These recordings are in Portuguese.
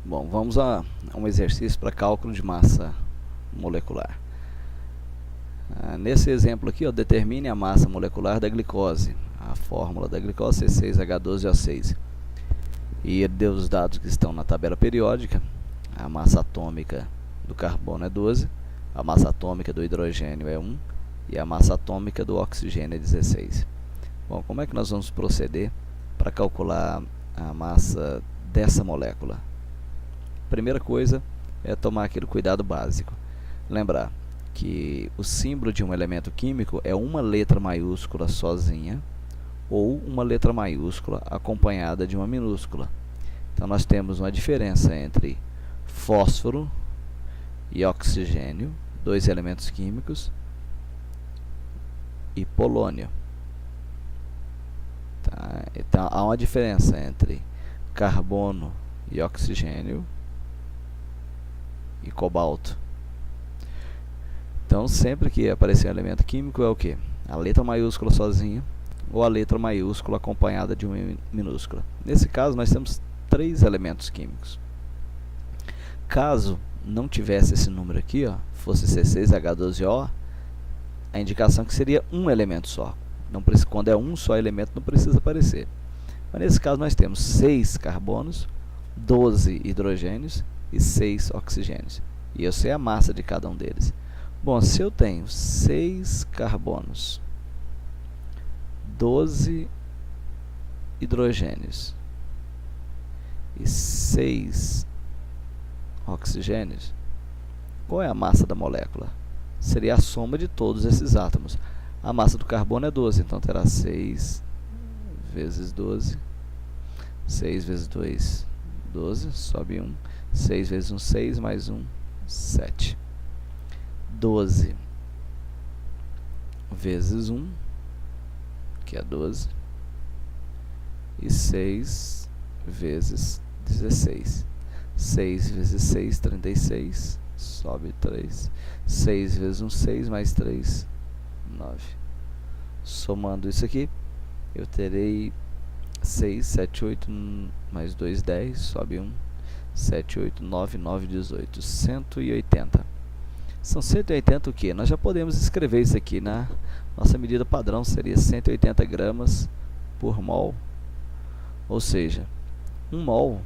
Bom, vamos a um exercício para cálculo de massa molecular. Nesse exemplo aqui, determine a massa molecular da glicose. A fórmula da glicose é C6H12O6. E ele deu os dados que estão na tabela periódica. A massa atômica do carbono é 12, a massa atômica do hidrogênio é 1 e a massa atômica do oxigênio é 16. Bom, como é que nós vamos proceder para calcular a massa dessa molécula? Primeira coisa é tomar aquele cuidado básico. Lembrar que o símbolo de um elemento químico é uma letra maiúscula sozinha ou uma letra maiúscula acompanhada de uma minúscula. Então nós temos uma diferença entre fósforo e oxigênio, dois elementos químicos, e polônio. Então há uma diferença entre carbono e oxigênio e cobalto. Então sempre que aparecer um elemento químico é o que? A letra maiúscula sozinha ou a letra maiúscula acompanhada de uma minúscula. Nesse caso nós temos 3 elementos químicos. Caso não tivesse esse número aqui, fosse C6H12O, a indicação que seria um elemento só. Não precisa, quando é um só elemento não precisa aparecer. Mas nesse caso nós temos 6 carbonos, 12 hidrogênios e 6 oxigênios. E eu sei a massa de cada um deles. Bom, se eu tenho 6 carbonos, 12 hidrogênios e 6 oxigênios, qual é a massa da molécula? Seria a soma de todos esses átomos. A massa do carbono é 12, então terá 6 vezes 12. 6 vezes 2, 12, sobe 1. 6 vezes 1, 6, mais 1, 7. 12 vezes 1, que é 12. E 6 vezes 16. 6 vezes 6, 36. Sobe 3. 6 vezes 1, 6, mais 3, 9. Somando isso aqui, eu terei 6, 7, 8, mais 2, 10. Sobe 1. 7, 8, 9, 9, 18. 180. São 180 o quê? Nós já podemos escrever isso aqui na nossa medida padrão, seria 180 gramas por mol. Ou seja, 1 mol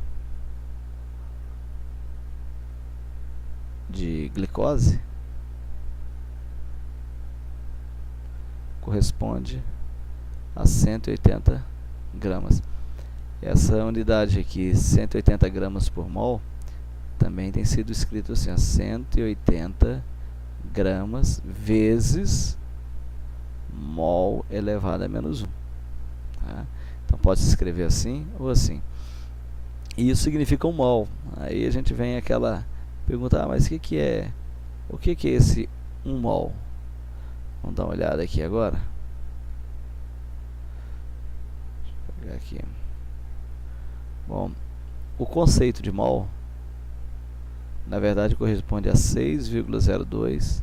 de glicose corresponde a 180 gramas. Essa unidade aqui, 180 gramas por mol, também tem sido escrito assim, 180 gramas vezes mol elevado a menos 1. Tá? Então pode se escrever assim ou assim. E isso significa 1 mol. Aí a gente vem aquela pergunta, mas o que é esse 1 mol? Vamos dar uma olhada aqui agora. Deixa eu pegar aqui. Bom, o conceito de mol, na verdade, corresponde a 6,02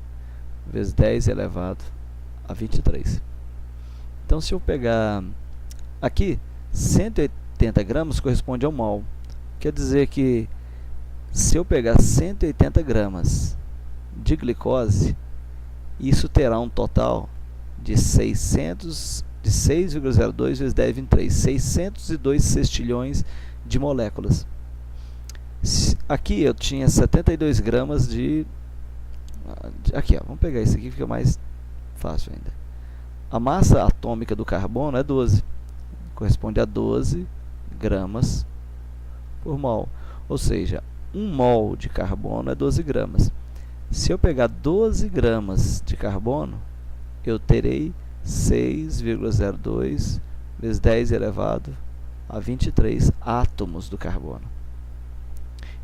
vezes 10 elevado a 23. Então, se eu pegar aqui, 180 gramas corresponde a 1 mol. Quer dizer que se eu pegar 180 gramas de glicose, isso terá um total de 6,02 vezes 10, 23. 602 sextilhões de moléculas. Aqui eu tinha 72 gramas de... Aqui, vamos pegar esse aqui que fica mais fácil ainda. A massa atômica do carbono é 12. Corresponde a 12 gramas por mol. Ou seja, 1 mol de carbono é 12 gramas. Se eu pegar 12 gramas de carbono, eu terei 6,02 vezes 10 elevado a 23 átomos do carbono.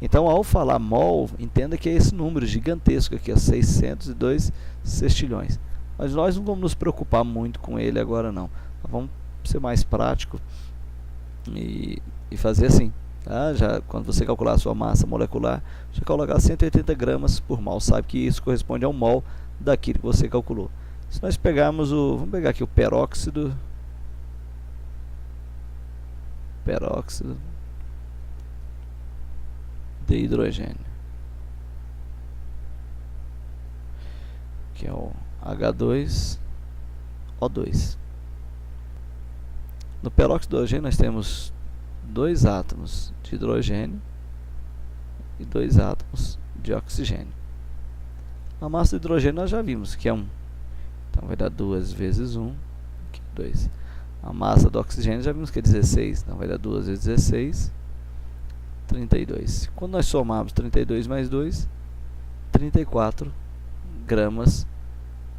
Então, ao falar mol, entenda que é esse número gigantesco aqui, 602 sextilhões. Mas nós não vamos nos preocupar muito com ele agora não. Vamos ser mais prático e fazer assim. Tá? Já, quando você calcular a sua massa molecular, já colocar 180 gramas por mol. Sabe que isso corresponde a 1 mol daquilo que você calculou. Se nós pegarmos vamos pegar aqui o peróxido de hidrogênio, que é o H2O2. No peróxido de hidrogênio nós temos 2 átomos de hidrogênio e 2 átomos de oxigênio. A massa do hidrogênio nós já vimos que é 1. Então vai dar 2 vezes 1, aqui 2. A massa do oxigênio já vimos que é 16. Então vai dar 2 vezes 16, 32. Quando nós somarmos 32 mais 2, 34 gramas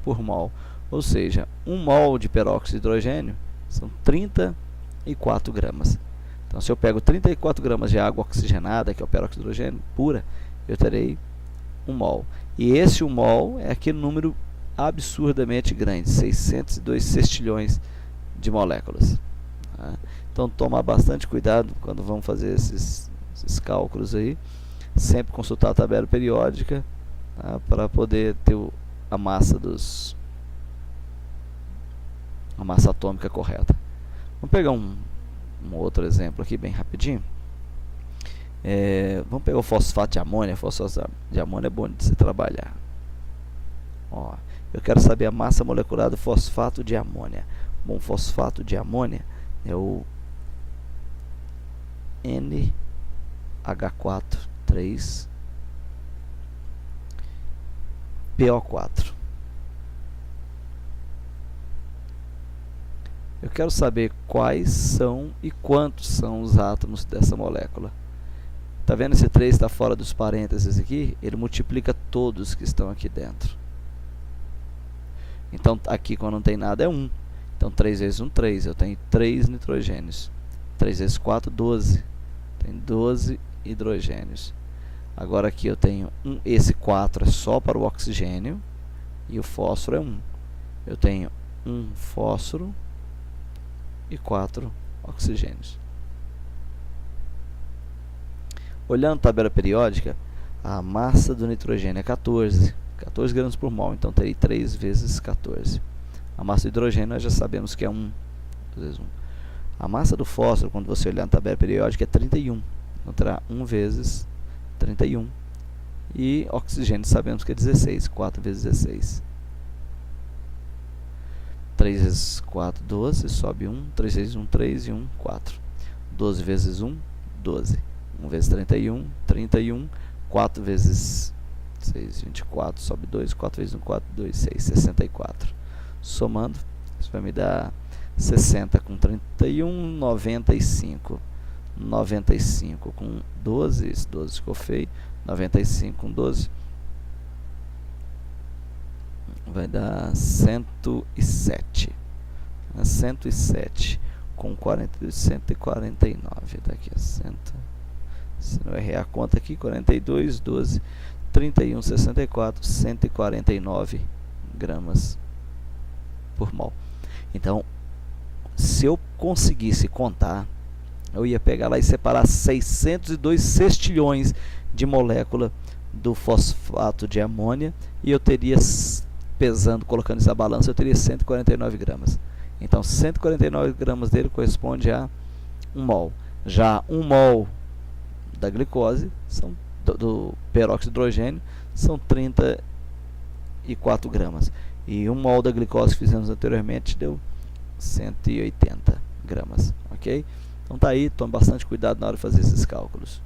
por mol. Ou seja, 1 mol de peróxido de hidrogênio são 34 gramas. Então, se eu pego 34 gramas de água oxigenada, que é o peróxido de hidrogênio pura, eu terei 1 mol. E esse 1 mol é aquele número absurdamente grande, 602 sextilhões de moléculas. Tá? Então, tomar bastante cuidado quando vamos fazer esses cálculos aí. Sempre consultar a tabela periódica, tá? Para poder ter a massa atômica correta. Vamos pegar um outro exemplo aqui bem rapidinho. Vamos pegar o fosfato de amônia. Fosfato de amônia é bom de se trabalhar. Ó, eu quero saber a massa molecular do fosfato de amônia. Bom, fosfato de amônia é o NH4,3PO4. Eu quero saber quais são e quantos são os átomos dessa molécula. Tá vendo esse 3 está fora dos parênteses aqui? Ele multiplica todos que estão aqui dentro. Então, aqui quando não tem nada é 1. Então, 3 vezes 1, 3. Eu tenho 3 nitrogênios. 3 vezes 4, 12. Tem 12 hidrogênios. Agora aqui eu tenho esse 4 é só para o oxigênio. E o fósforo é 1. Eu tenho 1 fósforo e 4 oxigênios. Olhando a tabela periódica, a massa do nitrogênio é 14 gramas por mol, então terei 3 vezes 14. A massa do hidrogênio nós já sabemos que é 1 vezes 1. A massa do fósforo, quando você olhar na tabela periódica, é 31. Então terá 1 vezes 31. E oxigênio sabemos que é 16, 4 vezes 16. 3 vezes 4, 12, sobe 1, 3 vezes 1, 3 e 1, 4. 12 vezes 1, 12. 1 vezes 31, 31. 4 vezes 6, 24, sobe 2. 4 vezes 1, 4, 2, 6, 64. Somando, isso vai me dar 60 com 31, 95. 95 com 12, esse 12 ficou feio. 95 com 12. Vai dar 107. 107 com 149. Daqui a 100. Se não errar a conta aqui, 42, 12, 31, 64, 149 gramas por mol. Então, se eu conseguisse contar, eu ia pegar lá e separar 602 sextilhões de molécula do fosfato de amônia e eu teria, pesando, colocando isso na balança, eu teria 149 gramas. Então, 149 gramas dele corresponde a 1 mol. Já 1 mol da glicose, do peróxido de hidrogênio, são 34 gramas. E 1 mol da glicose que fizemos anteriormente deu 180 gramas. Ok? Então tá aí, tome bastante cuidado na hora de fazer esses cálculos.